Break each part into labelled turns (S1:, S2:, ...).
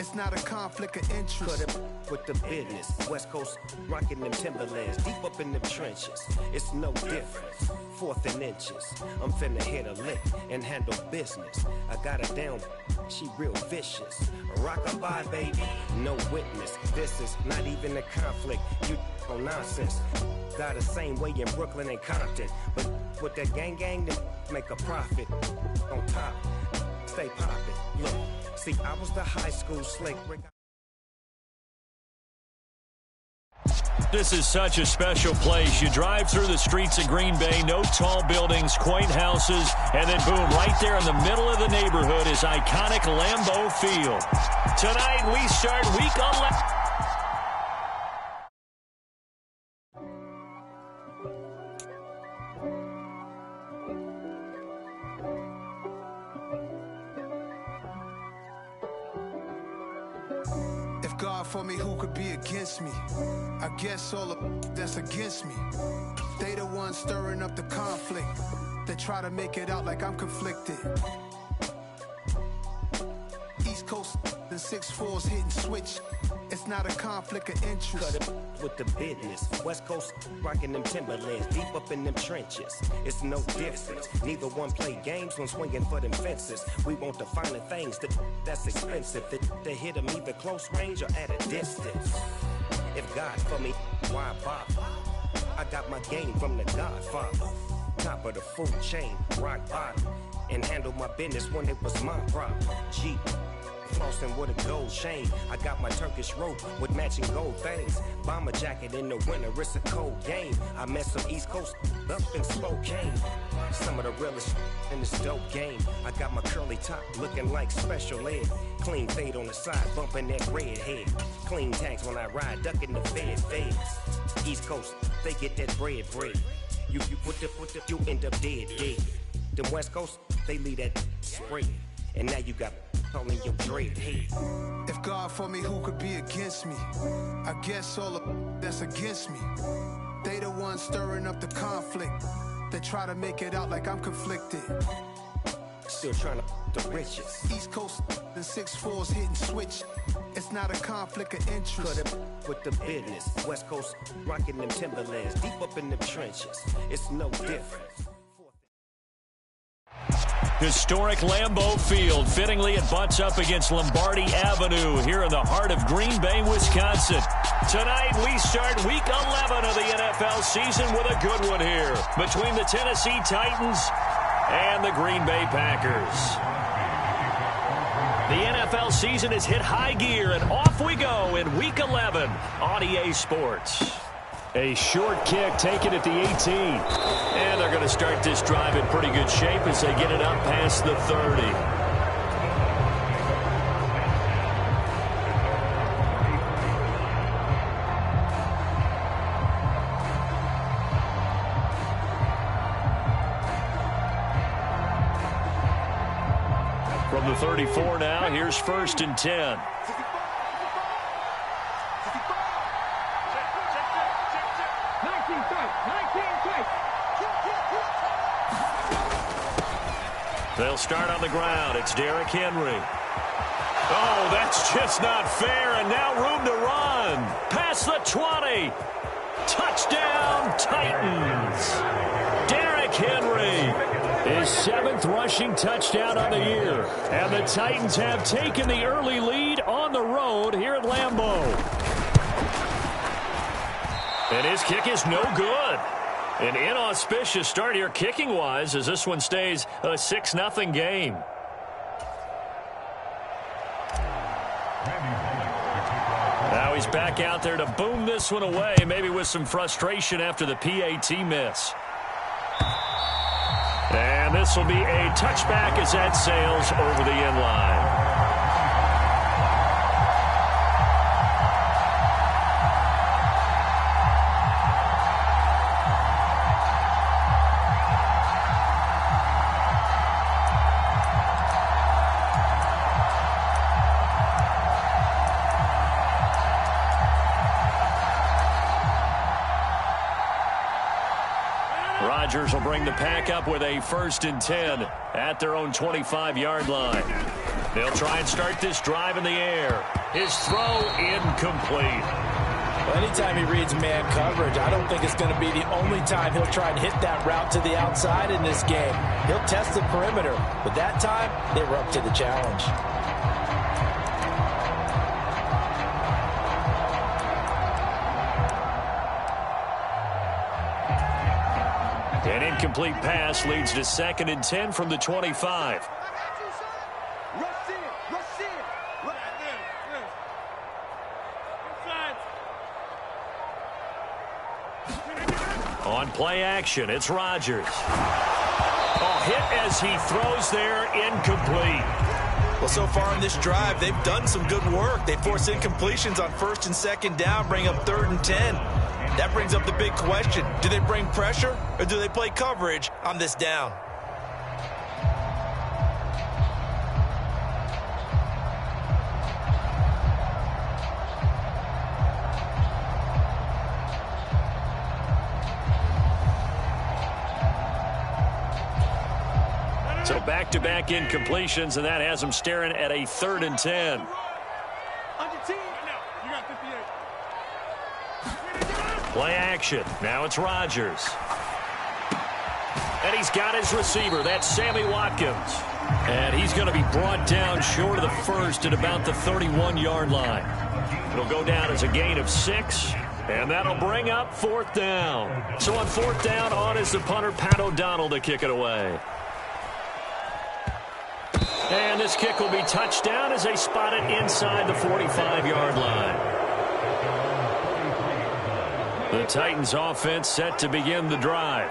S1: It's not a conflict of interest.
S2: Cut it with the business. West Coast rocking them Timberlands, deep up in them trenches. It's no difference. 4th and inches. I'm finna hit a lick and handle business. I got her down, she real vicious. Rock-a-bye, baby, no witness. This is not even a conflict. You on nonsense. Got the same way in Brooklyn and Compton. But with that gang, then make a profit. On top, stay poppin'. Look, see, I was the high school slick Rick.
S3: This is such a special place. You drive through the streets of Green Bay, no tall buildings, quaint houses, and then boom, right there in the middle of the neighborhood is iconic Lambeau Field. Tonight we start week 11.
S1: God for me, who could be against me? I guess all of that's against me. They the ones stirring up the conflict. They try to make it out like I'm conflicted. East Coast, the 6'4's hitting switch. It's not a conflict of interest.
S2: Cut it with the business. West Coast rocking them Timberlands, deep up in them trenches. It's no difference. Neither one play games when swinging for them fences. We want the finer things that's expensive. They hit them either close range or at a distance. If God for me, why bother? I got my game from the Godfather. Top of the food chain, rock bottom. And handle my business when it was my problem. Jeep. Flossing with a gold chain. I got my Turkish rope with matching gold things. Bomber jacket in the winter, it's a cold game. I met some East Coast up in Spokane. Some of the realest in this dope game. I got my curly top looking like special ed. Clean fade on the side, bumping that red head. Clean tags when I ride, ducking the feds. East Coast, they get that bread. You you end up dead. Them West Coast, they leave that spread. And now you got calling your dread head.
S1: If God for me, who could be against me? I guess all of that's against me. They the ones stirring up the conflict. They try to make it out like I'm conflicted.
S2: Still trying to the riches.
S1: East Coast, the 6'4's hitting switch. It's not a conflict of interest.
S2: Cut it with the business. West Coast rocking them Timberlands, deep up in them trenches. It's no difference.
S3: Historic Lambeau Field. Fittingly, it butts up against Lombardi Avenue here in the heart of Green Bay, Wisconsin. Tonight, we start Week 11 of the NFL season with a good one here between the Tennessee Titans and the Green Bay Packers. The NFL season has hit high gear, and off we go in Week 11 on EA Sports. A short kick taken at the 18. And they're going to start this drive in pretty good shape as they get it up past the 30. From the 34 now, here's 1st and 10. They'll start on the ground. It's Derrick Henry. Oh, that's just not fair, and now room to run. Past the 20. Touchdown, Titans. Derrick Henry, his 7th rushing touchdown on the year. And the Titans have taken the early lead on the road here at Lambeau. And his kick is no good. An inauspicious start here kicking-wise as this one stays a 6-0 game. Now he's back out there to boom this one away, maybe with some frustration after the PAT miss. And this will be a touchback as that sails over the end line. Rodgers will bring the pack up with a 1st and 10 at their own 25-yard line. They'll try and start this drive in the air. His throw incomplete.
S4: Well, anytime he reads man coverage, I don't think it's going to be the only time he'll try and hit that route to the outside in this game. He'll test the perimeter, but that time they were up to the challenge.
S3: An incomplete pass leads to 2nd and 10 from the 25. On play action, it's Rodgers. Hit as he throws there, incomplete.
S4: Well, so far in this drive, they've done some good work. They force incompletions on 1st and 2nd down, bring up 3rd and 10. That brings up the big question. Do they bring pressure or do they play coverage on this down?
S3: So back-to-back incompletions, and that has them staring at a 3rd and 10. Play action. Now it's Rodgers. And he's got his receiver. That's Sammy Watkins. And he's going to be brought down short of the first at about the 31-yard line. It'll go down as a gain of 6. And that'll bring up 4th down. So on 4th down, on is the punter, Pat O'Donnell, to kick it away. And this kick will be touchdown as they spot it inside the 45-yard line. The Titans offense set to begin the drive.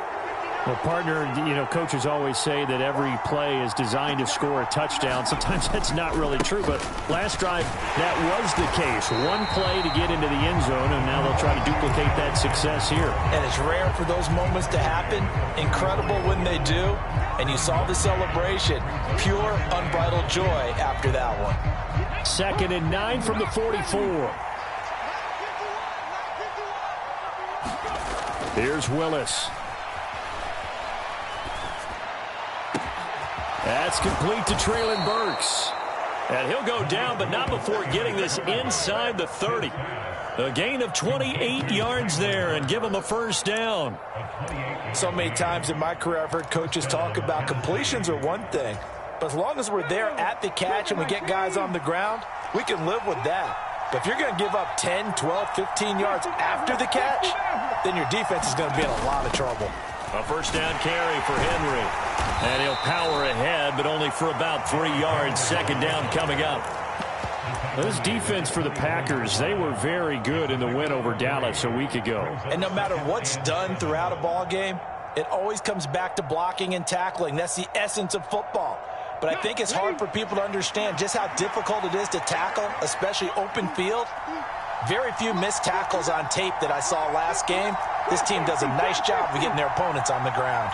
S5: Well, partner, coaches always say that every play is designed to score a touchdown. Sometimes that's not really true, but last drive, that was the case. One play to get into the end zone, and now they'll try to duplicate that success here.
S4: And it's rare for those moments to happen. Incredible when they do. And you saw the celebration. Pure, unbridled joy after that one.
S5: 2nd and 9 from the 44. Here's Willis. That's complete to Traylon Burks.
S3: And he'll go down, but not before getting this inside the 30. A gain of 28 yards there and give him a 1st down.
S4: So many times in my career I've heard coaches talk about completions are one thing. But as long as we're there at the catch and we get guys on the ground, we can live with that. But if you're going to give up 10, 12, 15 yards after the catch, then your defense is going to be in a lot of trouble.
S3: A 1st down carry for Henry. And he'll power ahead, but only for about 3 yards. 2nd down coming up.
S5: This defense for the Packers, they were very good in the win over Dallas a week ago.
S4: And no matter what's done throughout a ball game, it always comes back to blocking and tackling. That's the essence of football. But I think it's hard for people to understand just how difficult it is to tackle, especially open field. Very few missed tackles on tape that I saw last game. This team does a nice job of getting their opponents on the ground.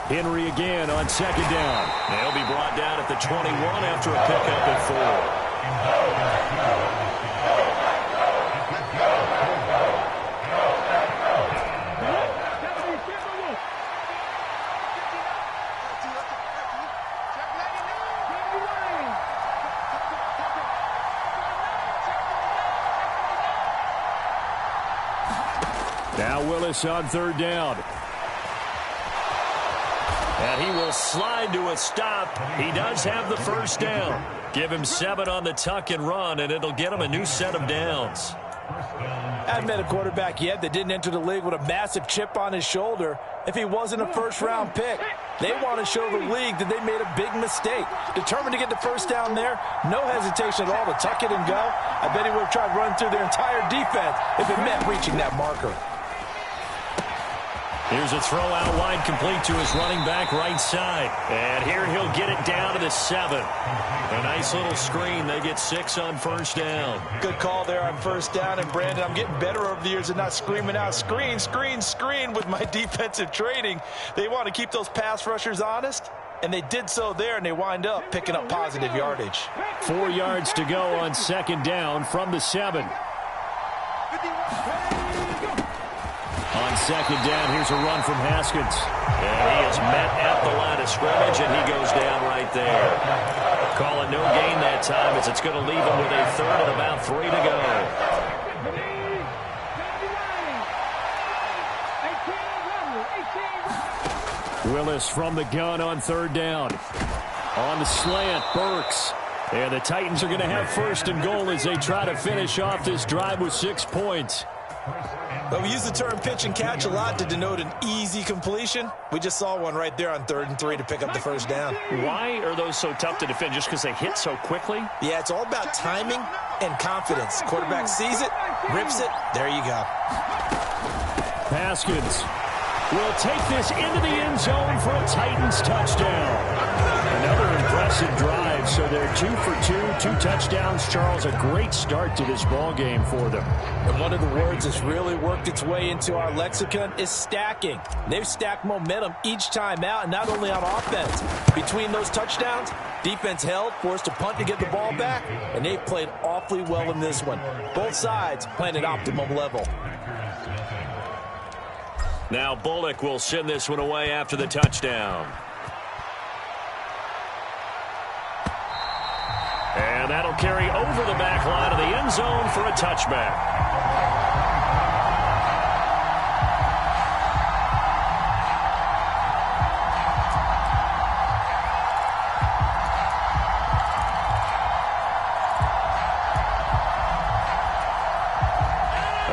S5: Henry again on 2nd down.
S3: They'll be brought down at the 21 after a pickup at 4.
S5: Now Willis on 3rd down.
S3: And he will slide to a stop. He does have the 1st down. Give him 7 on the tuck and run, and it'll get him a new set of downs.
S4: I haven't met a quarterback yet that didn't enter the league with a massive chip on his shoulder if he wasn't a 1st-round pick. They want to show the league that they made a big mistake. Determined to get the 1st down there, no hesitation at all to tuck it and go. I bet he would have tried running through their entire defense if it meant reaching that marker.
S3: Here's a throw out wide, complete to his running back right side. And here he'll get it down to the 7. A nice little screen. They get 6 on 1st down.
S4: Good call there on 1st down. And, Brandon, I'm getting better over the years at not screaming out, screen, screen, screen with my defensive training. They want to keep those pass rushers honest, and they did so there, and they wind up picking up positive yardage.
S5: 4 yards to go on 2nd down from the 7. On second down, here's a run from Haskins.
S3: And he is met at the line of scrimmage, and he goes down right there. Call it no gain that time, as it's going to leave him with a third and about 3 to go.
S5: Willis from the gun on third down. On the slant, Burks. And the Titans are going to have first and goal as they try to finish off this drive with 6 points.
S4: But we use the term pitch and catch a lot to denote an easy completion. We just saw one right there on 3rd and 3 to pick up the first down.
S3: Why are those so tough to defend? Just because they hit so quickly?
S4: Yeah, it's all about timing and confidence. Quarterback sees it, rips it, there you go.
S5: Haskins will take this into the end zone for a Titans touchdown. Another impressive drive, so they're 2 for 2, 2 touchdowns. Charles, a great start to this ball game for them.
S4: And one of the words that's really worked its way into our lexicon is stacking. They've stacked momentum each time out, and not only on offense. Between those touchdowns, defense held, forced to punt to get the ball back, and they've played awfully well in this one. Both sides playing at optimum level.
S3: Now Bullock will send this one away after the touchdown. And that'll carry over the back line of the end zone for a touchback.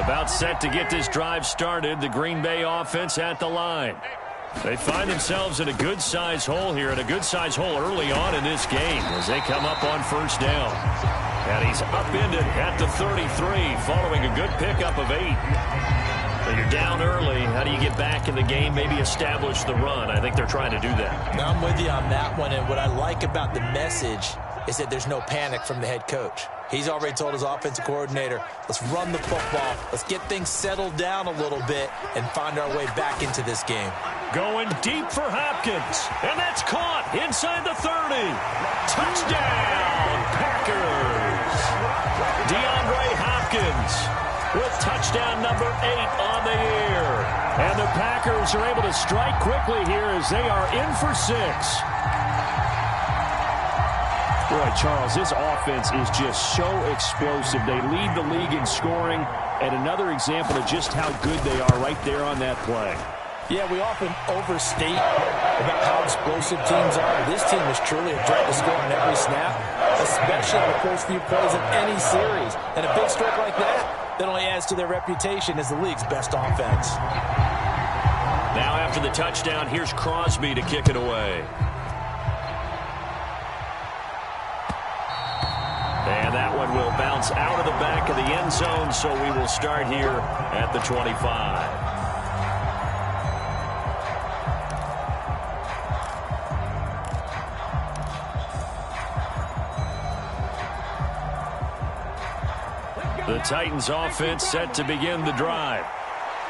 S3: About set to get this drive started, the Green Bay offense at the line. They find themselves in a good-sized hole here, and a good-sized hole early on in this game as they come up on first down. And he's upended at the 33 following a good pickup of 8. When you're down early, how do you get back in the game, maybe establish the run? I think they're trying to do that.
S4: Now I'm with you on that one, and what I like about the message is that there's no panic from the head coach. He's already told his offensive coordinator, let's run the football, let's get things settled down a little bit and find our way back into this game.
S3: Going deep for Hopkins, and that's caught inside the 30. Touchdown, Packers. DeAndre Hopkins with touchdown number 8 on the year. And the Packers are able to strike quickly here as they are in for 6.
S5: Boy, Charles, this offense is just so explosive. They lead the league in scoring, and another example of just how good they are right there on that play.
S4: Yeah, we often overstate about how explosive teams are. This team is truly a threat to score on every snap, especially on the first few plays of any series. And a big stroke like that only adds to their reputation as the league's best offense.
S3: Now after the touchdown, here's Crosby to kick it away. And that one will bounce out of the back of the end zone, so we will start here at the 25. The Titans offense set to begin the drive.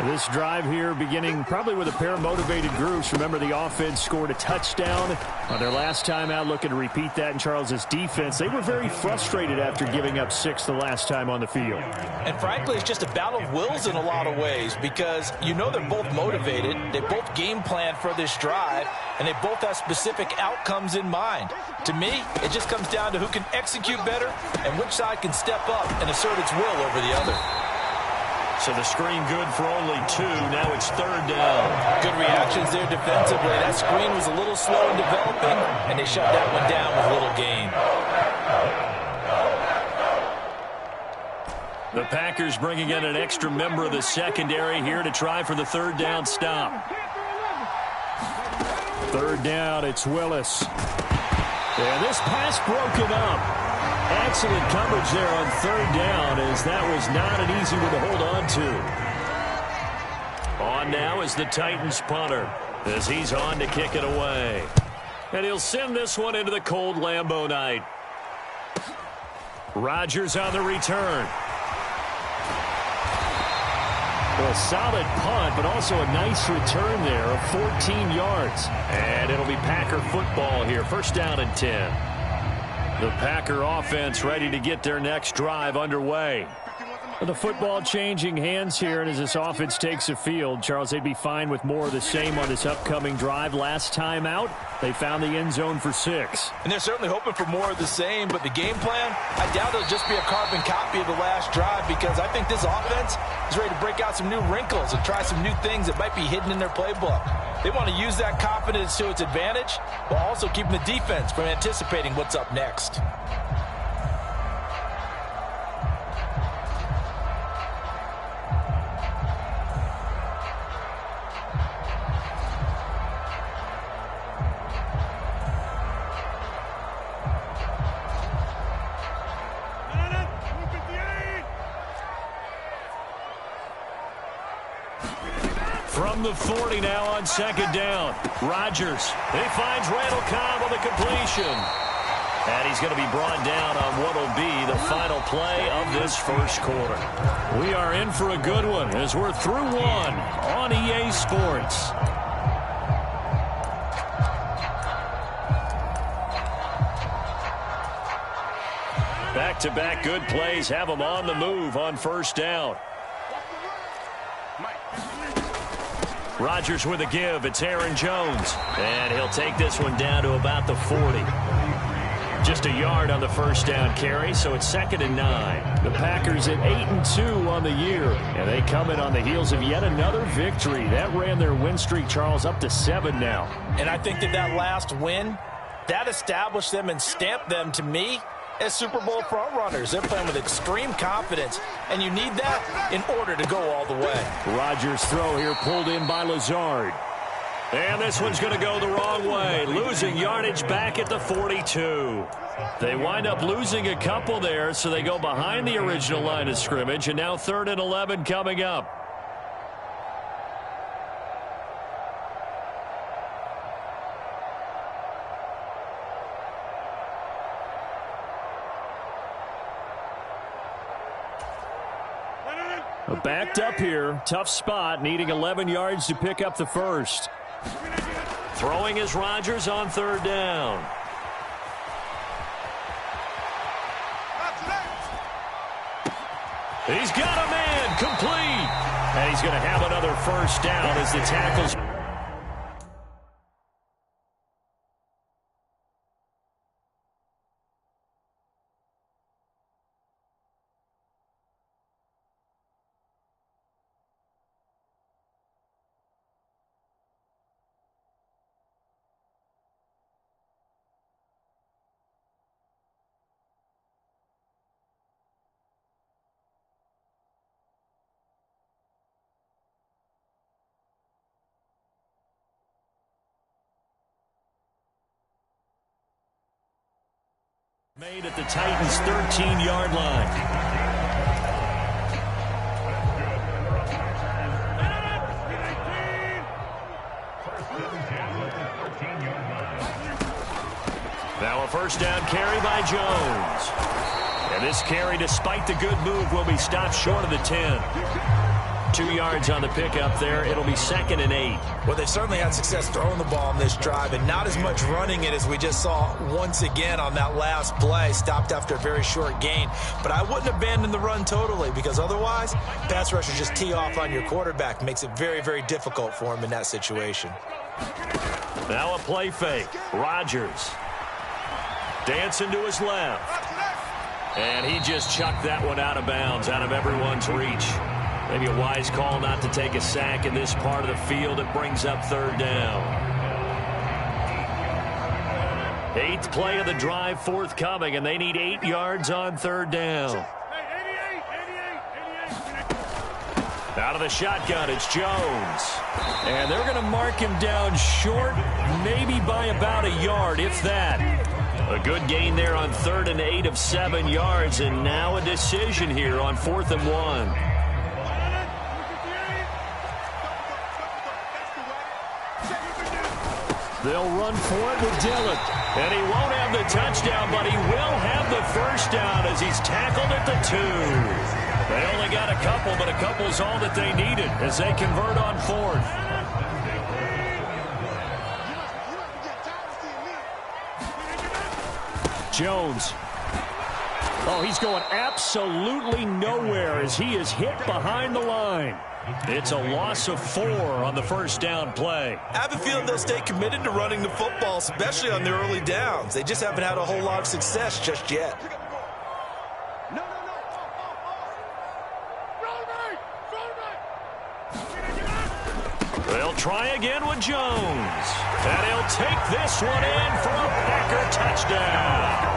S5: This drive here beginning probably with a pair of motivated groups. Remember, the offense scored a touchdown on their last time out, looking to repeat that in Charles's defense. They were very frustrated after giving up 6 the last time on the field.
S4: And frankly, it's just a battle of wills in a lot of ways because you know they're both motivated. They both game plan for this drive, and they both have specific outcomes in mind. To me, it just comes down to who can execute better and which side can step up and assert its will over the other.
S3: So the screen good for only 2. Now it's 3rd down.
S4: Good reactions there defensively. That screen was a little slow in developing, and they shut that one down with little gain.
S3: The Packers bringing in an extra member of the secondary here to try for the 3rd down stop.
S5: 3rd down, it's Willis. And this pass broken up. Excellent coverage there on 3rd down, as that was not an easy one to hold on to. On now is the Titans punter as he's on to kick it away. And he'll send this one into the cold Lambeau night. Rodgers on the return. Well, a solid punt, but also a nice return there of 14 yards. And it'll be Packer football here. 1st down and 10. The Packer offense ready to get their next drive underway. The football changing hands here, and as this offense takes the field, Charles, they'd be fine with more of the same on this upcoming drive. Last time out, they found the end zone for 6.
S4: And they're certainly hoping for more of the same, but the game plan, I doubt it'll just be a carbon copy of the last drive, because I think this offense is ready to break out some new wrinkles and try some new things that might be hidden in their playbook. They want to use that confidence to its advantage while also keeping the defense from anticipating what's up next.
S3: From the 40 now on second down. Rodgers. He finds Randall Cobb on the completion. And he's going to be brought down on what will be the final play of this first quarter. We are in for a good one as we're through one on EA Sports. Back-to-back good plays have them on the move on first down. Rodgers with a give. It's Aaron Jones. And he'll take this one down to about the 40. Just a yard on the first down carry, so it's 2nd and 9. The Packers at 8-2 on the year. And they come in on the heels of yet another victory. That ran their win streak, Charles, up to 7 now.
S4: And I think that last win, that established them and stamped them, to me, as Super Bowl frontrunners. They're playing with extreme confidence, and you need that in order to go all the way.
S3: Rodgers' throw here pulled in by Lazard. And this one's going to go the wrong way, losing yardage back at the 42. They wind up losing a couple there, so they go behind the original line of scrimmage, and now 3rd and 11 coming up. Backed up here. Tough spot, needing 11 yards to pick up the first. Throwing is Rodgers on 3rd down. He's got a man complete. And he's going to have another first down as the tackles. Made at the Titans' 13-yard line. Now a first down carry by Jones. And this carry, despite the good move, will be stopped short of the 10. 2 yards on the pickup there. It'll be 2nd and 8.
S4: Well, they certainly had success throwing the ball on this drive, and not as much running it as we just saw once again on that last play. Stopped after a very short gain. But I wouldn't abandon the run totally, because otherwise, pass rushers just tee off on your quarterback. Makes it very, very difficult for him in that situation.
S3: Now a play fake. Rodgers dancing to his left. And he just chucked that one out of bounds, out of everyone's reach. Maybe a wise call not to take a sack in this part of the field. It brings up 3rd down. 8th play of the drive forthcoming, and they need 8 yards on 3rd down. Out of the shotgun, it's Jones. And they're going to mark him down short, maybe by about a yard, if that. A good gain there on 3rd and 8 of 7 yards, and now a decision here on 4th and 1. They'll run for it with Dillon. And he won't have the touchdown, but he will have the first down as he's tackled at the 2. They only got a couple, but a couple's all that they needed as they convert on 4th. Jones
S5: Oh, he's going absolutely nowhere as he is hit behind the line. It's a loss of 4 on the first down play.
S4: I have a feeling they'll stay committed to running the football, especially on their early downs. They just haven't had a whole lot of success just yet.
S3: They'll try again with Jones. And he'll take this one in for a Packer touchdown.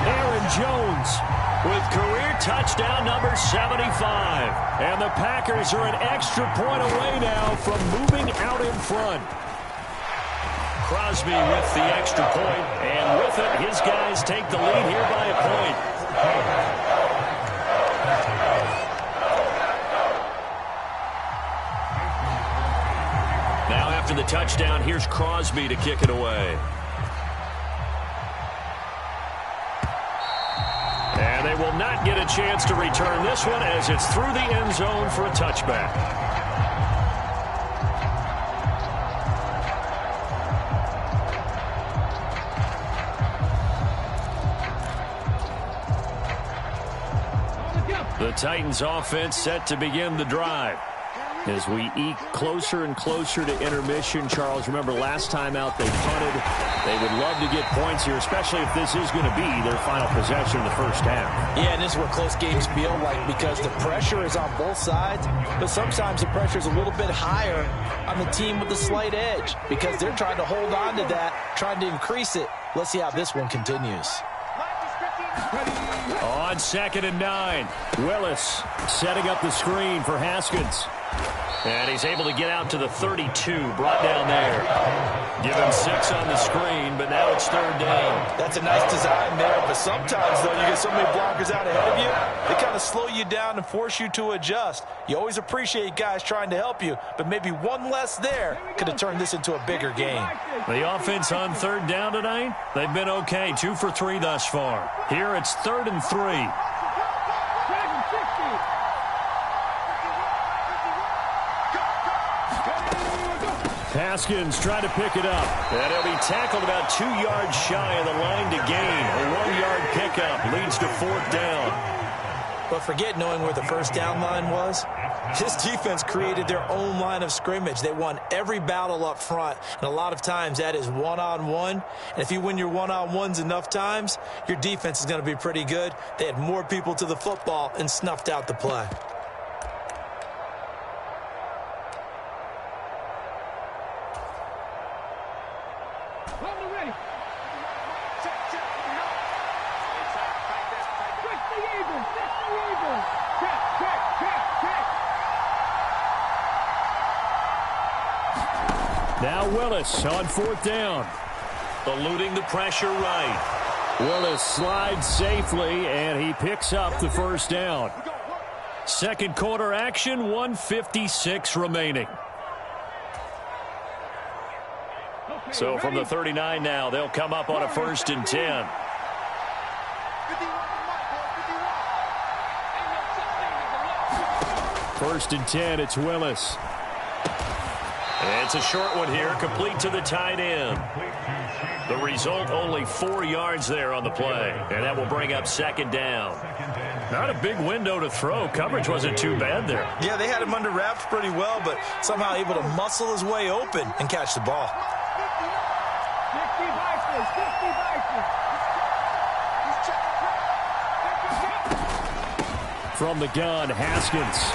S5: Aaron Jones with career touchdown number 75. And the Packers are an extra point away now from moving out in front.
S3: Crosby with the extra point, and with it, his guys take the lead here by a point. Now after the touchdown, here's Crosby to kick it away. And they will not get a chance to return this one as it's through the end zone for a touchback. The Titans offense set to begin the drive. As we eke closer and closer to intermission, Charles, remember last time out they punted. They would love to get points here, especially if this is going to be their final possession in the first half.
S4: Yeah, and this is what close games feel like because the pressure is on both sides, but sometimes the pressure is a little bit higher on the team with the slight edge because they're trying to hold on to that, trying to increase it. Let's see how this one continues.
S5: On 2nd and 9, Willis setting up the screen for Haskins.
S3: And he's able to get out to the 32, brought down there. Give him 6 on the screen, but now it's 3rd down.
S4: That's a nice design there, but sometimes, though, you get so many blockers out ahead of you, they kind of slow you down and force you to adjust. You always appreciate guys trying to help you, but maybe one less there could have turned this into a bigger game.
S3: The offense on 3rd down tonight, they've been okay, 2 for 3 thus far. Here it's 3rd and 3.
S5: Haskins trying to pick it up.
S3: And he'll be tackled about 2 yards shy of the line to gain. A 1-yard pickup leads to 4th down.
S4: But forget knowing where the first down line was. This defense created their own line of scrimmage. They won every battle up front, and a lot of times that is one-on-one. And if you win your one-on-ones enough times, your defense is going to be pretty good. They had more people to the football and snuffed out the play.
S5: Now Willis on 4th down.
S3: Eluding the pressure right.
S5: Willis slides safely, and he picks up the first down. Second quarter action, 1:56 remaining.
S3: So from the 39 now, they'll come up on a 1st and 10.
S5: First and 10, it's Willis.
S3: And it's a short one here, complete to the tight end. The result, only 4 yards there on the play, and that will bring up 2nd down.
S5: Not a big window to throw. Coverage wasn't too bad there.
S4: Yeah, they had him under wraps pretty well, but somehow able to muscle his way open and catch the ball.
S5: From the gun, Haskins.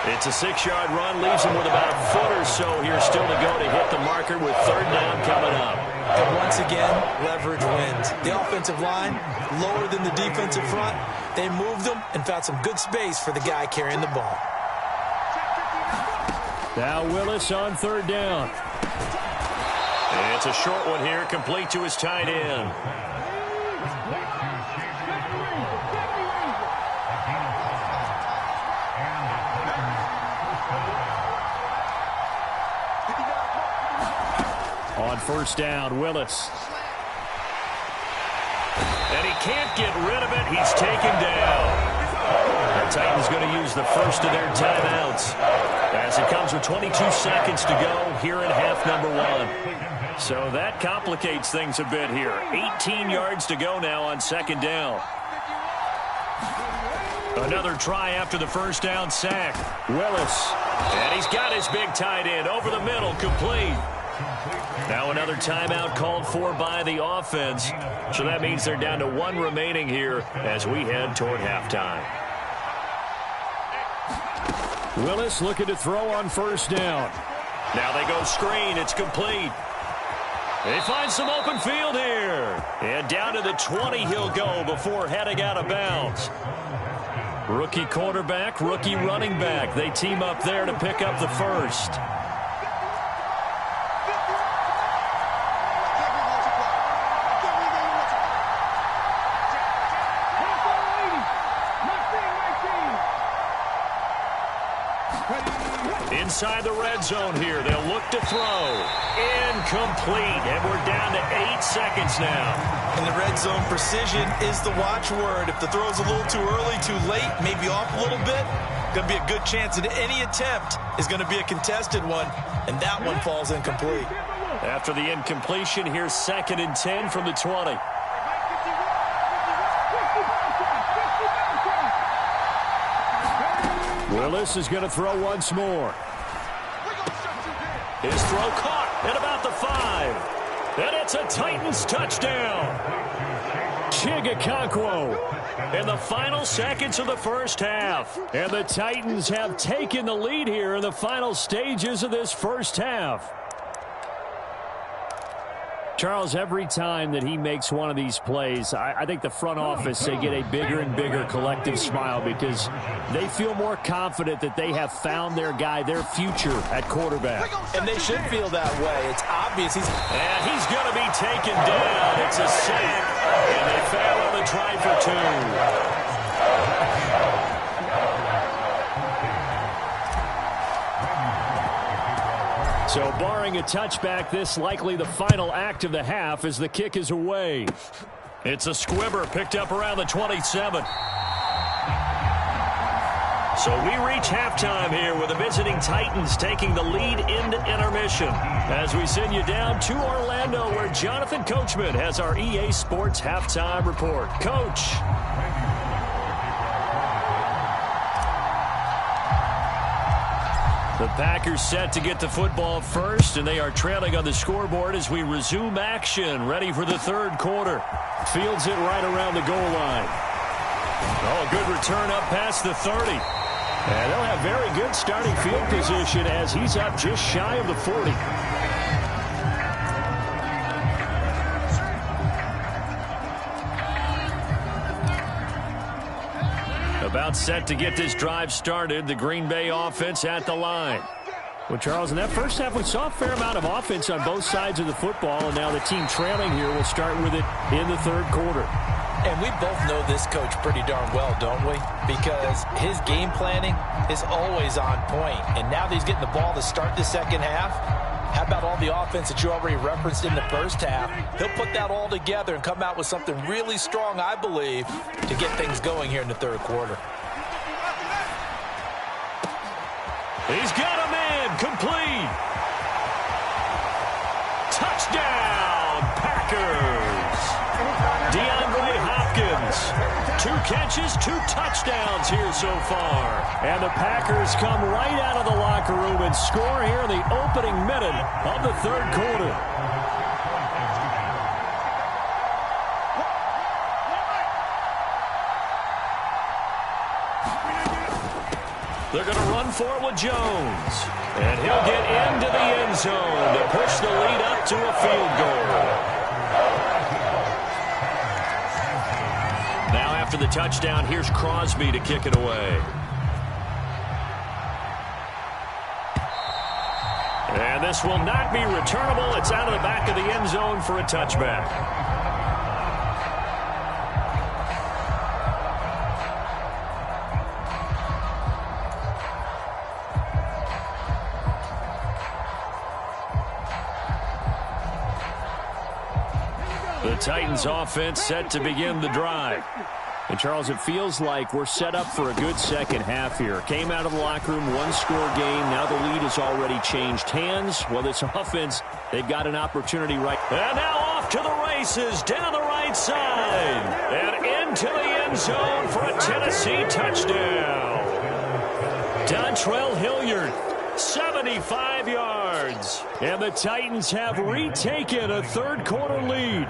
S3: It's a 6-yard run, leaves him with about a foot or so here still to go to hit the marker with 3rd down coming up.
S4: And once again, leverage wins. The offensive line, lower than the defensive front. They moved them and found some good space for the guy carrying the ball.
S5: Now Willis on 3rd down.
S3: And it's a short one here, complete to his tight end.
S5: On 1st down, Willis.
S3: And he can't get rid of it. He's taken down. The Titans going to use the first of their timeouts as it comes with 22 seconds to go here in half number 1. So that complicates things a bit here. 18 yards to go now on second down. Another try after the first down sack. Willis. And he's got his big tight end over the middle, complete. Now another timeout called for by the offense. So that means they're down to one remaining here as we head toward halftime.
S5: Willis looking to throw on first down.
S3: Now they go screen. It's complete. They find some open field here. And down to the 20 he'll go before heading out of bounds. Rookie quarterback, rookie running back. They team up there to pick up the first. Inside the red zone here. They'll look to throw. Incomplete. And we're down to 8 seconds now.
S4: In the red zone, precision is the watchword. If the throw's a little too early, too late, maybe off a little bit, going to be a good chance that any attempt is going to be a contested one, and that one falls incomplete.
S3: After the incompletion, here's 2nd and 10 from the 20.
S5: Willis is going to throw once more.
S3: His throw caught at about the 5. And it's a Titans touchdown.
S5: Chigakonkwo
S3: In the final seconds of the first half.
S5: And the Titans have taken the lead here in the final stages of this first half. Charles, every time that he makes one of these plays, I think the front office, they get a bigger and bigger collective smile because they feel more confident that they have found their guy, their future at quarterback.
S4: And they should feel that way. It's obvious.
S3: And he's going to be taken down. It's a sack, and they fail on the try for 2.
S5: So barring a touchback, this likely the final act of the half as the kick is away.
S3: It's a squibber picked up around the 27. So we reach halftime here with the visiting Titans taking the lead into intermission. As we send you down to Orlando where Jonathan Coachman has our EA Sports halftime report. Coach. The Packers set to get the football first, and they are trailing on the scoreboard as we resume action, ready for the third quarter. Fields it right around the goal line. Oh, a good return up past the 30. And they'll have very good starting field position as he's up just shy of the 40. About set to get this drive started. The Green Bay offense at the line.
S5: Well, Charles, in that first half, we saw a fair amount of offense on both sides of the football, and now the team trailing here will start with it in the third quarter.
S4: And we both know this coach pretty darn well, don't we? Because his game planning is always on point. And now that he's getting the ball to start the second half, how about all the offense that you already referenced in the first half? He'll put that all together and come out with something really strong, I believe, to get things going here in the third quarter.
S3: He's got a man, complete. Touchdown, Packers. DeAndre Hopkins. 2 catches, 2 touchdowns here so far.
S5: And the Packers come right out of the locker room and score here in the opening minute of the third quarter.
S3: They're going to run for it with Jones. And he'll get into the end zone to push the lead up to a field goal. Now after the touchdown, here's Crosby to kick it away. And this will not be returnable. It's out of the back of the end zone for a touchback. The Titans offense set to begin the drive.
S5: And, Charles, it feels like we're set up for a good second half here. Came out of the locker room, one-score game. Now the lead has already changed hands. Well, this offense, they've got an opportunity right.
S3: And now off to the races, down the right side. And into the end zone for a Tennessee touchdown. Dontrell Hilliard, 75 yards. And the Titans have retaken a third-quarter lead.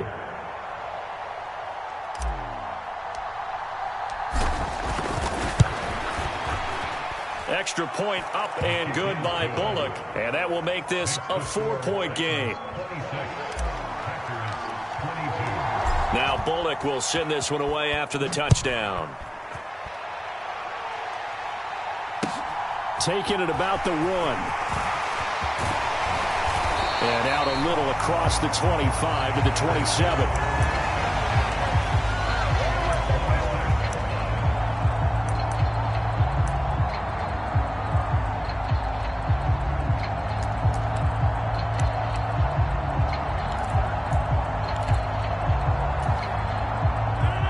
S3: Extra point up and good by Bullock. And that will make this a 4-point game. Now Bullock will send this one away after the touchdown.
S5: Taking it about the 1. And out a little across the 25 to the 27.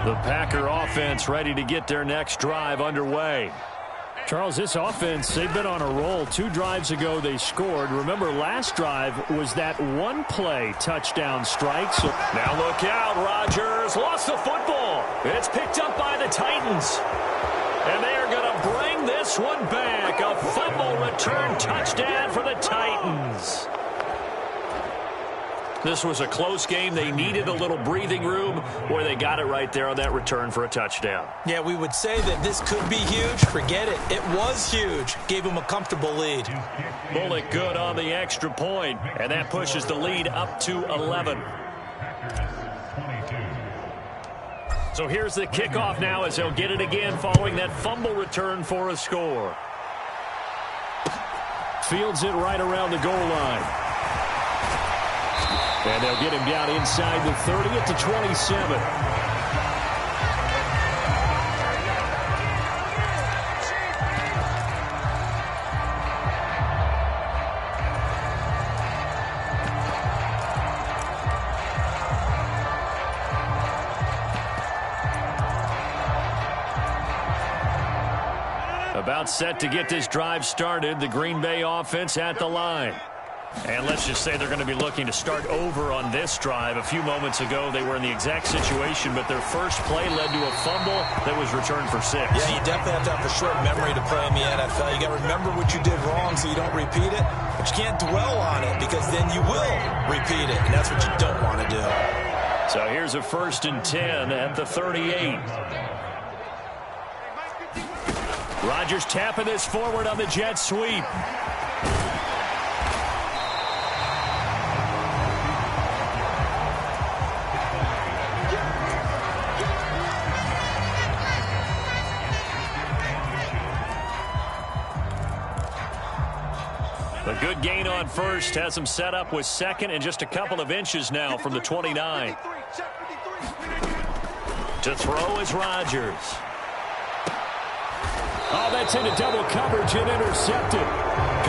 S5: The Packer offense ready to get their next drive underway. Charles, this offense, they've been on a roll. 2 drives ago, they scored. Remember, last drive was that one-play touchdown strike. So
S3: now look out. Rodgers lost the football. It's picked up by the Titans. And they are going to bring this one back. A fumble return touchdown for the Titans. This was a close game. They needed a little breathing room, where they got it right there on that return for a touchdown.
S4: Yeah, we would say that this could be huge. Forget it. It was huge. Gave him a comfortable lead.
S3: Bullock good on the extra point, and that pushes the lead up to 11. So here's the kickoff now as they'll get it again following that fumble return for a score.
S5: Fields it right around the goal line. And they'll get him down inside the 30 at the 27. About set to get this drive started. The Green Bay offense at the line.
S3: And let's just say they're going to be looking to start over on this drive. A few moments ago, they were in the exact situation, but their first play led to a fumble that was returned for 6.
S4: Yeah, you definitely have to have a short memory to play in the NFL. You got to remember what you did wrong so you don't repeat it, but you can't dwell on it because then you will repeat it, and that's what you don't want to do.
S3: So here's a 1st and 10 at the 38. Rodgers tapping this forward on the jet sweep. A good gain on first has him set up with 2nd and just a couple of inches now from the 29. To throw is Rodgers.
S5: Oh, that's into double coverage and intercepted.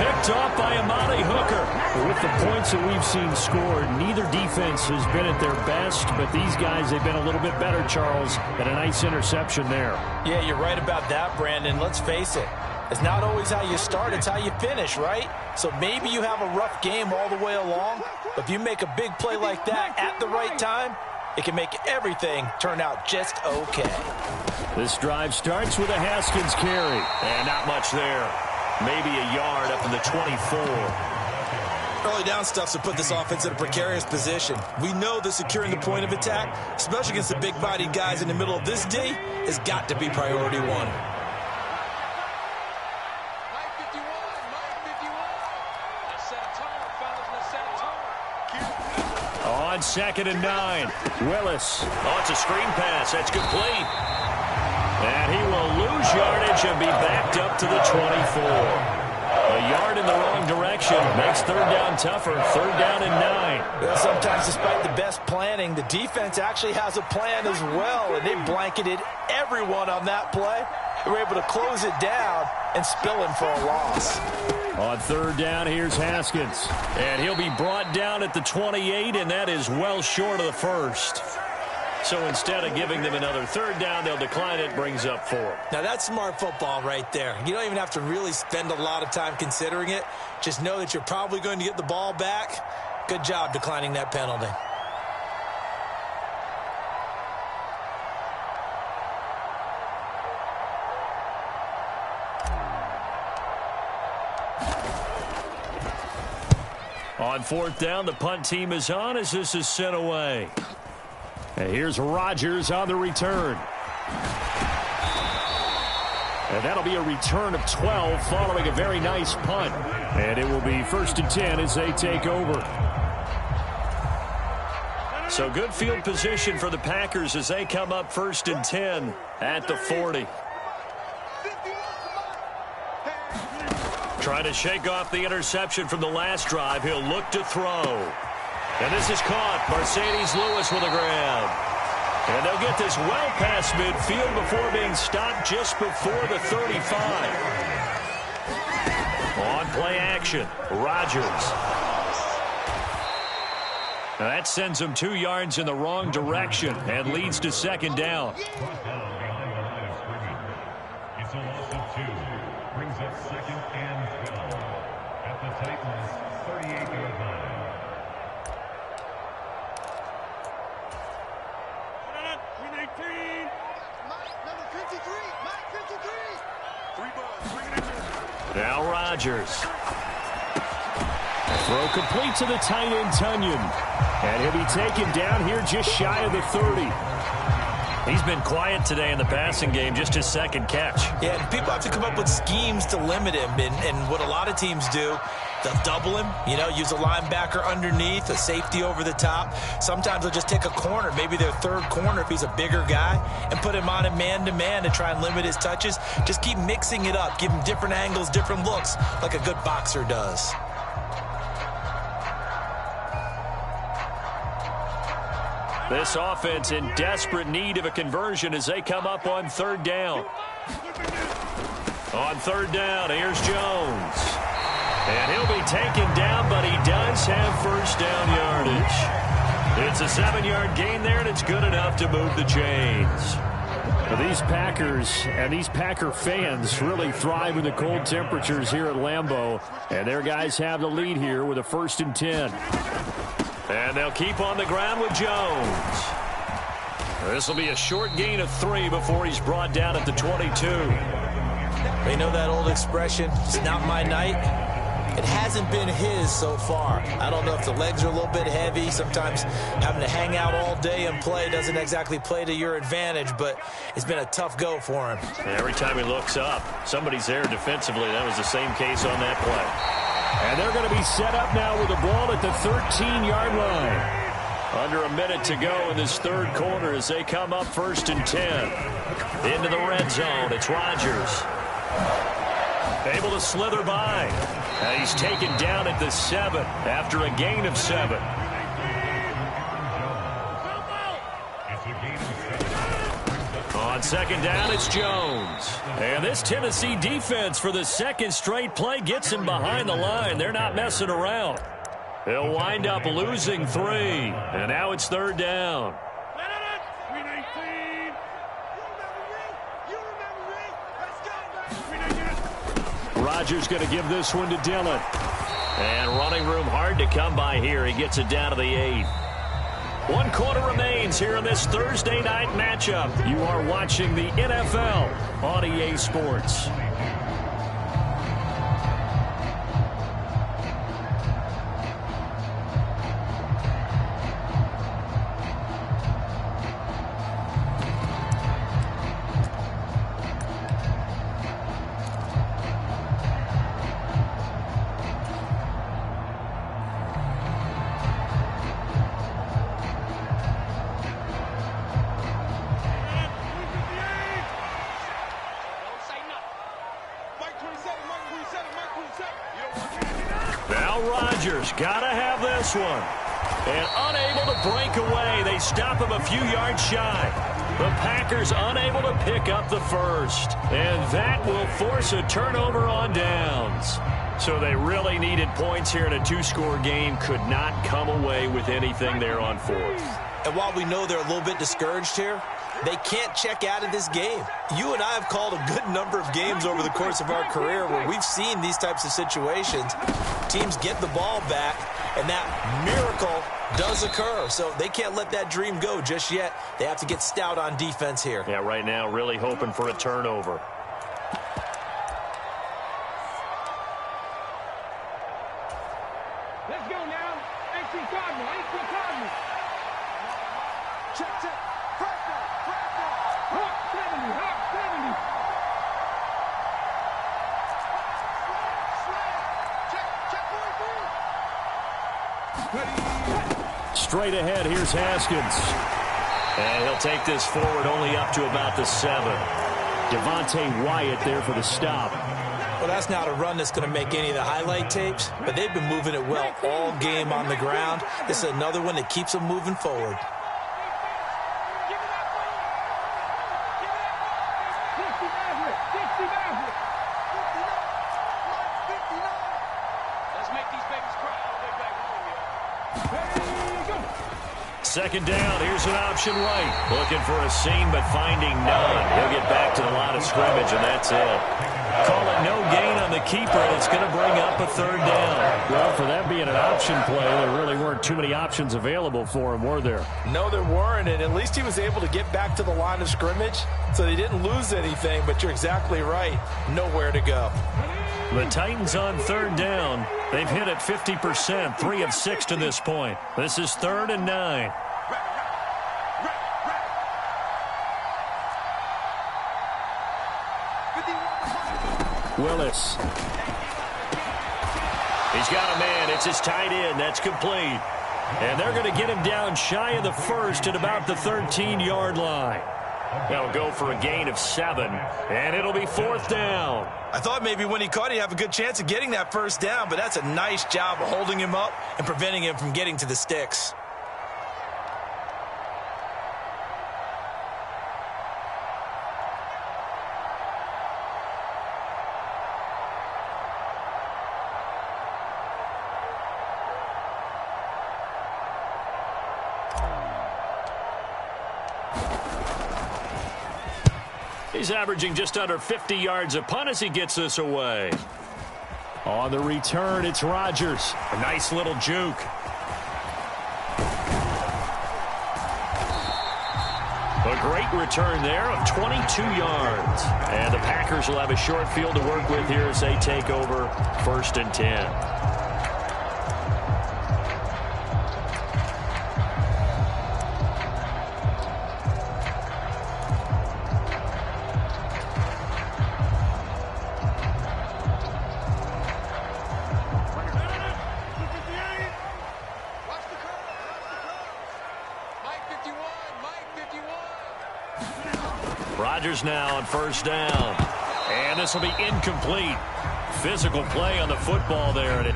S3: Picked off by Amani Hooker.
S5: With the points that we've seen scored, neither defense has been at their best, but these guys, they've been a little bit better, Charles, and a nice interception there.
S4: Yeah, you're right about that, Brandon. Let's face it. It's not always how you start, it's how you finish, right? So maybe you have a rough game all the way along, but if you make a big play like that at the right time, it can make everything turn out just okay.
S5: This drive starts with a Haskins carry.
S3: And not much there. Maybe a yard up in the 24.
S4: Early down stuff to put this offense in a precarious position. We know that securing the point of attack, especially against the big-bodied guys in the middle of this D, has got to be priority 1.
S3: On 2nd and 9. Willis. Oh, it's a screen pass. That's complete. And he will lose yardage and be backed up to the 24. A yard in the wrong direction makes 3rd down tougher. 3rd down and 9.
S4: Well, sometimes despite the best planning, the defense actually has a plan as well, and they blanketed everyone on that play. They were able to close it down and spill him for a loss.
S5: On 3rd down, here's Haskins.
S3: And he'll be brought down at the 28, and that is well short of the 1st. So instead of giving them another third down, they'll decline it, brings up 4.
S4: Now, that's smart football right there. You don't even have to really spend a lot of time considering it. Just know that you're probably going to get the ball back. Good job declining that penalty.
S3: On 4th down, the punt team is on as this is sent away. And here's Rodgers on the return. And that'll be a return of 12 following a very nice punt. And it will be 1st and 10 as they take over. So good field position for the Packers as they come up 1st and 10 at the 40. Trying to shake off the interception from the last drive. He'll look to throw. And this is caught. Mercedes Lewis with a grab. And they'll get this well past midfield before being stopped just before the 35. On play action, Rodgers. Now that sends him 2 yards in the wrong direction and leads to 2nd down.
S6: It's a loss of 2. Brings up 2nd and 12 at the Titans' 38-yard line.
S3: Now Rodgers. Throw complete to the tight end, Tunyon. And he'll be taken down here just shy of the 30. He's been quiet today in the passing game, just his 2nd catch.
S4: Yeah, and people have to come up with schemes to limit him. And what a lot of teams do, they'll double him, use a linebacker underneath, a safety over the top. Sometimes they'll just take a corner, maybe their 3rd corner if he's a bigger guy, and put him on a man-to-man to try and limit his touches. Just keep mixing it up, give him different angles, different looks, like a good boxer does.
S3: This offense in desperate need of a conversion as they come up on 3rd down. On 3rd down, here's Jones. And he'll be taken down, but he does have 1st down yardage. It's a 7-yard gain there, and it's good enough to move the chains.
S5: Well, these Packers and these Packer fans really thrive in the cold temperatures here at Lambeau. And their guys have the lead here with a 1st and 10.
S3: And they'll keep on the ground with Jones. This will be a short gain of 3 before he's brought down at the 22.
S4: They know that old expression, it's not my night. It hasn't been his so far. I don't know if the legs are a little bit heavy. Sometimes having to hang out all day and play doesn't exactly play to your advantage, but it's been a tough go for him.
S3: Every time he looks up, somebody's there defensively. That was the same case on that play.
S5: And they're going to be set up now with the ball at the 13-yard line.
S3: Under a minute to go in this 3rd quarter as they come up 1st and 10. Into the red zone, it's Rodgers. Able to slither by. And he's taken down at the 7 after a gain of 7. On 2nd down, it's Jones. And this Tennessee defense for the 2nd straight play gets him behind the line. They're not messing around. They'll wind up losing 3. And now it's 3rd down. Rodgers going to give this one to Dillon. And running room hard to come by here. He gets it down to the 8. 1 quarter remains here in this Thursday night matchup. You are watching the NFL on EA Sports. Gotta have this one. And unable to break away. They stop him a few yards shy. The Packers unable to pick up the 1st. And that will force a turnover on downs. So they really needed points here in a 2-score game. Could not come away with anything there on 4th.
S4: And while we know they're a little bit discouraged here, they can't check out of this game. You and I have called a good number of games over the course of our career where we've seen these types of situations. Teams get the ball back, and that miracle does occur. So they can't let that dream go just yet. They have to get stout on defense here.
S5: Yeah, right now really hoping for a turnover.
S7: Let's go now. AC Cardinal, AC Cardinal. Check, check. Crack that, crack that. Hawk 70, Hawk 70. Check, check,
S5: Straight ahead, here's Haskins. And he'll take this forward only up to about the 7. Devontae Wyatt there for the stop.
S4: Well, that's not a run that's going to make any of the highlight tapes, but they've been moving it well all game on the ground. This is another one that keeps them moving forward.
S5: Second down, here's an option right. Looking for a seam, but finding none. He'll get back to the line of scrimmage, and that's it. Call it no gain on the keeper, and it's going to bring up a third down. Well, for that being an option play, there really weren't too many options available for him, were there?
S4: No, there weren't, and at least he was able to get back to the line of scrimmage, so they didn't lose anything, but you're exactly right. Nowhere to go.
S5: The Titans on third down. They've hit it 50%, 3 of 6 to this point. This is 3rd and 9. Willis. He's got a man. It's his tight end. That's complete. And they're going to get him down shy of the first at about the 13-yard line. They'll go for a gain of 7, and it'll be 4th down.
S4: I thought maybe when he caught, he'd have a good chance of getting that first down, but that's a nice job of holding him up and preventing him from getting to the sticks.
S5: He's averaging just under 50 yards a punt as he gets this away. On the return, it's Rodgers. A nice little juke. A great return there of 22 yards. And the Packers will have a short field to work with here as they take over 1st and 10. Rodgers now on 1st down. And this will be incomplete. Physical play on the football there. And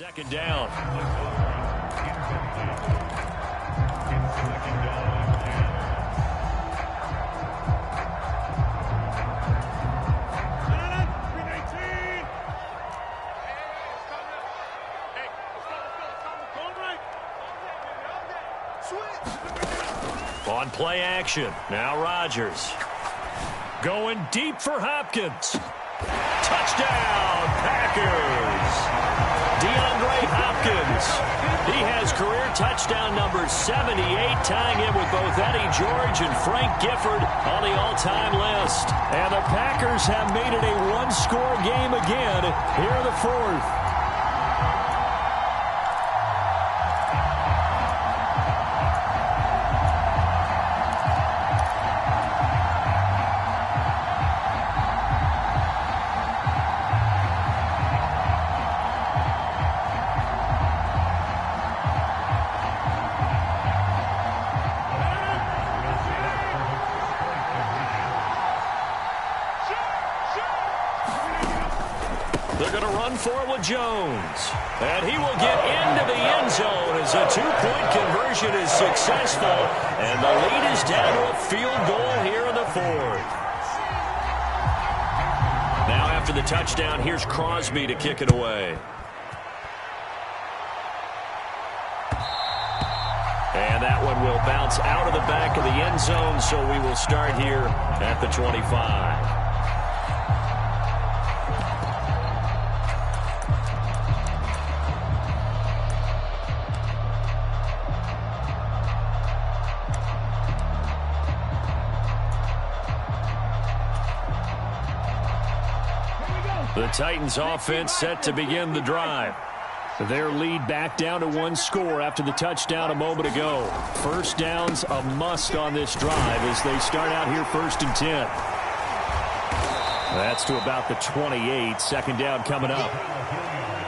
S5: second down.
S3: On play action, now Rodgers. Going deep for Hopkins. Touchdown, Packers! DeAndre Hopkins. He has career touchdown number 78, tying him with both Eddie George and Frank Gifford on the all-time list. And the Packers have made it a one-score game again here in the fourth. They're going to run for it with Jones. And he will get into the end zone as a two-point conversion is successful. And the lead is down to a field goal here in the fourth. Now after the touchdown, here's Crosby to kick it away. And that one will bounce out of the back of the end zone, so we will start here at the 25. The Titans offense set to begin the drive. Their lead back down to one score after the touchdown a moment ago. First down's a must on this drive as they start out here 1st and 10. That's to about the 28. Second down coming up.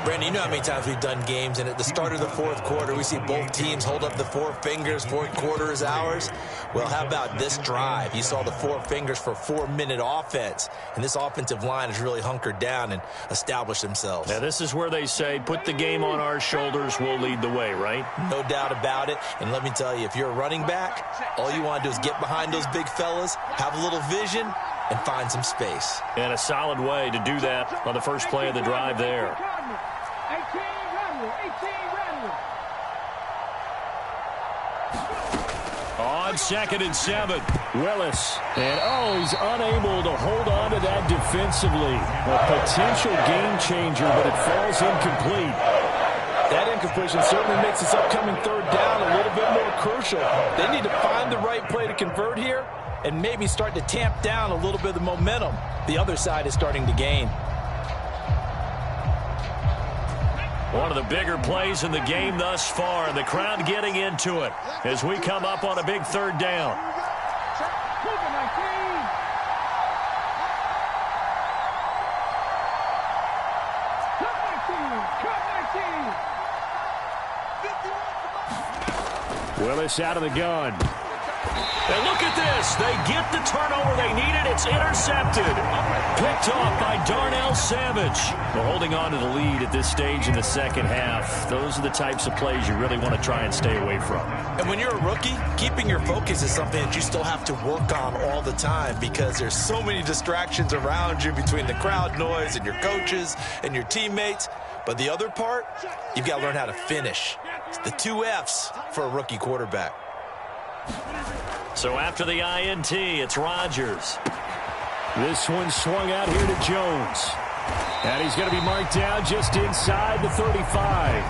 S4: Brandon, you know how many times we've done games, and at the start of the fourth quarter, we see both teams hold up the four fingers, fourth quarter is ours. Well, how about this drive? You saw the four fingers for 4-minute offense, and this offensive line has really hunkered down and established themselves.
S3: Now, this is where they say, put the game on our shoulders, we'll lead the way, right?
S4: No doubt about it, and let me tell you, if you're a running back, all you want to do is get behind those big fellas, have a little vision, and find some space.
S3: And a solid way to do that on the first play of the drive there.
S7: 18 Redwood.
S3: On 2nd and 7, Willis. And, he's unable to hold on to that defensively. A potential game changer, but it falls incomplete.
S4: That incompletion certainly makes this upcoming third down a little bit more crucial. They need to find the right play to convert here and maybe start to tamp down a little bit of the momentum the other side is starting to gain.
S3: One of the bigger plays in the game thus far, and the crowd getting into it as we come up on a big third down. Willis out of the gun. And look at this. They get the turnover they needed. It's intercepted. Picked off by Darnell Savage. Well, holding on to the lead at this stage in the second half. Those are the types of plays you really want to try and stay away from.
S4: And when you're a rookie, keeping your focus is something that you still have to work on all the time because there's so many distractions around you between the crowd noise and your coaches and your teammates. But the other part, you've got to learn how to finish. It's the 2 F's for a rookie quarterback.
S3: So after the INT, it's Rodgers. This one swung out here to Jones. And he's going to be marked down just inside the 35.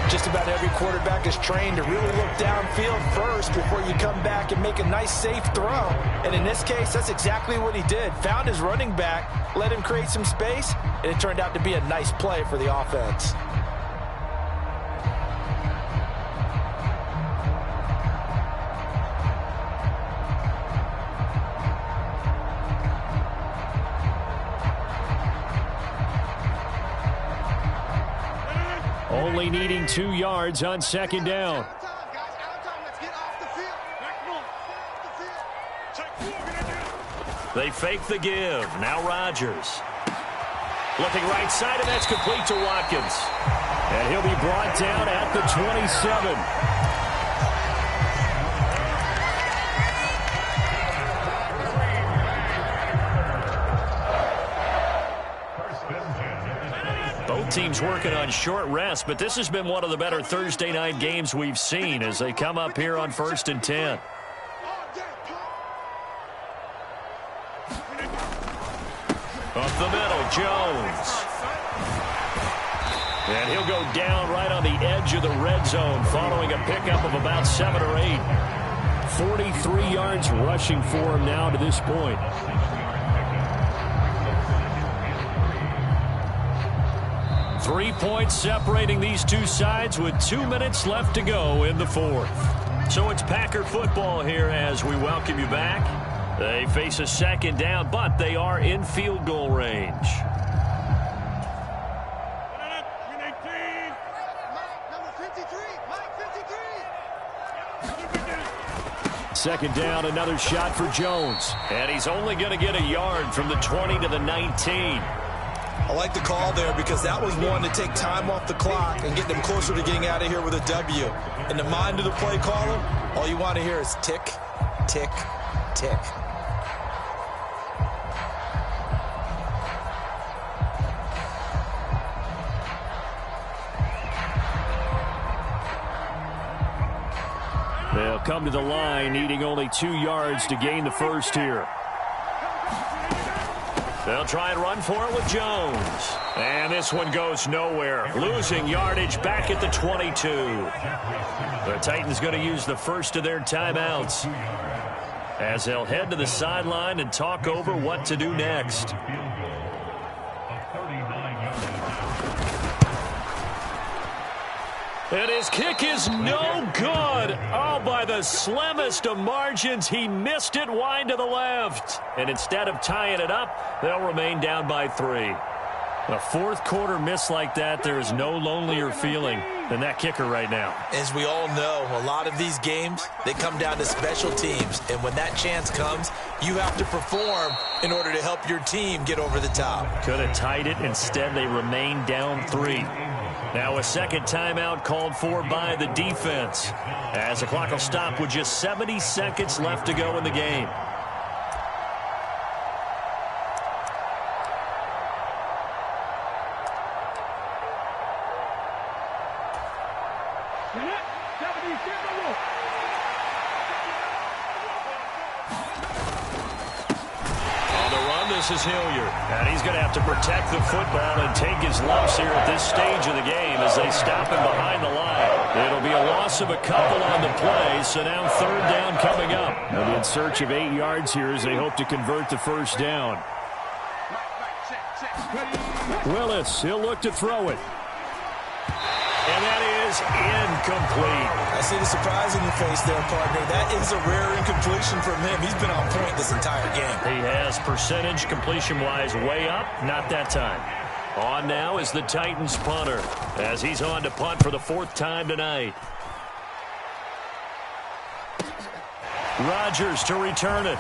S4: Just about every quarterback is trained to really look downfield first before you come back and make a nice, safe throw. And in this case, that's exactly what he did. Found his running back, let him create some space, and it turned out to be a nice play for the offense.
S3: Only needing 2 yards on second down. They fake the give. Now Rodgers. Looking right side, and that's complete to Watkins. And he'll be brought down at the 27.
S5: teams working on short rest, but this has been one of the better Thursday night games we've seen as they come up here on 1st and 10. Up the middle, Jones. And he'll go down right on the edge of the red zone following a pickup of about 7 or 8. 43 yards rushing for him now to this point. Three points separating these two sides with 2 minutes left to go in the fourth. So it's Packer football here as we welcome you back. They face a second down, but they are in field goal range. Second down, another shot for Jones. And he's only going to get a yard from the 20 to the 19.
S4: I like the call there because that was one to take time off the clock and get them closer to getting out of here with a W. In the mind of the play caller, all you want to hear is tick, tick, tick.
S5: They'll come to the line, needing only 2 yards to gain the first here. They'll try and run for it with Jones. And this one goes nowhere. Losing yardage back at the 22. The Titans going to use the first of their timeouts as they'll head to the sideline and talk over what to do next. And his kick is no good. Oh, by the slimmest of margins, he missed it wide to the left. And instead of tying it up, they'll remain down by 3. A fourth quarter miss like that, there is no lonelier feeling than that kicker right now.
S4: As we all know, a lot of these games, they come down to special teams. And when that chance comes, you have to perform in order to help your team get over the top.
S5: Could have tied it. Instead, they remain down 3. Now a second timeout called for by the defense as the clock will stop with just 70 seconds left to go in the game. This is Hilliard, and he's going to have to protect the football and take his lumps here at this stage of the game as they stop him behind the line. It'll be a loss of a couple on the play, so now third down coming up. They'll be in search of 8 yards here as they hope to convert the first down. Willis, he'll look to throw it. And that is incomplete.
S4: I see the surprise in your face there, partner. That is a rare incompletion from him. He's been on point this entire game.
S5: He has percentage completion-wise way up. Not that time. On now is the Titans punter as he's on to punt for the 4th time tonight. Rodgers to return it.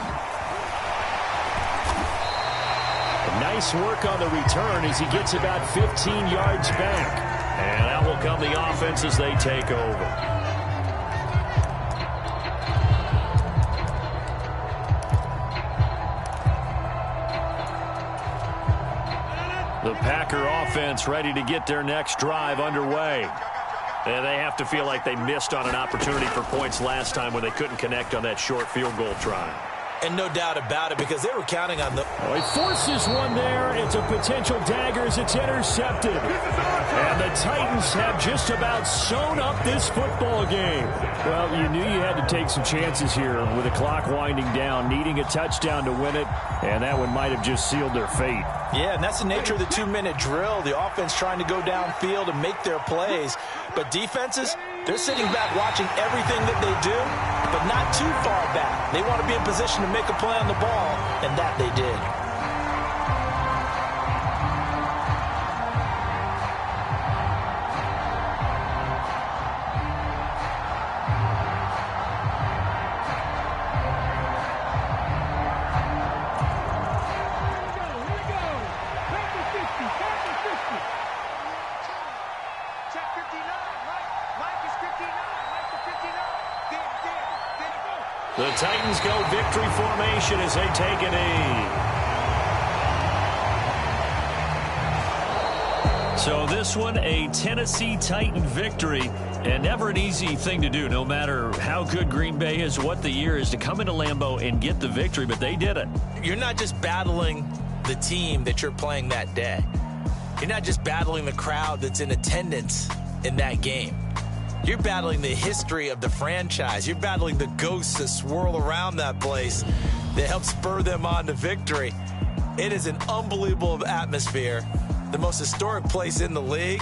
S5: Nice work on the return as he gets about 15 yards back. And out will come the offense as they take over. The Packer offense ready to get their next drive underway. And they have to feel like they missed on an opportunity for points last time when they couldn't connect on that short field goal try.
S4: And no doubt about it, because they were counting on the...
S5: Oh, he forces one there. It's a potential dagger as it's intercepted. And the Titans have just about sewn up this football game. Well, you knew you had to take some chances here with the clock winding down, needing a touchdown to win it, and that one might have just sealed their fate.
S4: Yeah, and that's the nature of the 2-minute drill. The offense trying to go downfield and make their plays. But defenses, they're sitting back watching everything that they do, but not too far back. They want to be in position to make a play on the ball, and that they did.
S5: The Titans go victory formation as they take a knee.
S3: So this one, a Tennessee Titan victory, and never an easy thing to do, no matter how good Green Bay is, what the year is, to come into Lambeau and get the victory, but they did it.
S4: You're not just battling the team that you're playing that day. You're not just battling the crowd that's in attendance in that game. You're battling the history of the franchise. You're battling the ghosts that swirl around that place that help spur them on to victory. It is an unbelievable atmosphere. The most historic place in the league.